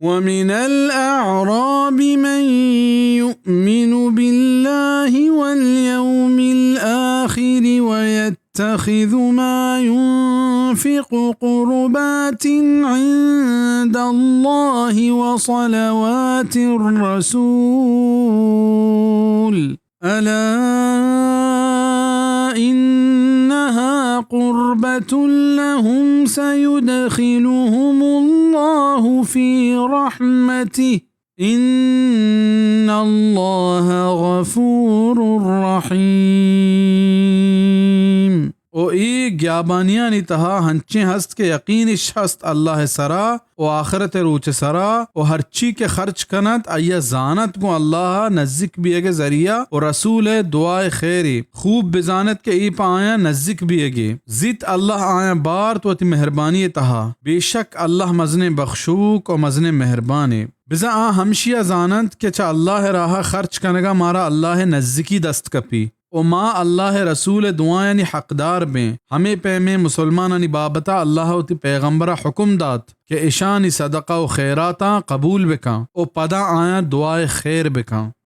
ومن الأعراب من يؤمن بالله واليوم الآخر ويتخذ ما ينفق قربات عند الله وصلوات الرسول ألا إنها قربة لهم سيدخلهم الله في رحمته إن الله غفور رحيم. او ای گیابانیانی تها ہنچیں ہست کے یقینش ہست اللہ سرا و آخرت روچ سرا و ہر چی کے خرچ کنت آیا زانت کو اللہ نزدیک بیگے ذریعہ و رسول دعائے خیری خوب بزانت کے ای پا آیا نزدیک بیگے زیت اللہ آیا بار تو تی مہربانی تها بے شک اللہ مزن بخشوک و مزن مہربانے بزا ہمشیہ زانت کہ چا اللہ راہ خرچ کنگا مارا اللہ نزدیکی دست کپی و ما اللہ رسول دعائیں حقدار بیں ہمیں پہ میں مسلمانانی بابتا اللہ تی پیغمبرہ حکم دات کہ اشانی صدقہ و خیراتا قبول بکاں و پدا آیا دعائے خیر بکاں.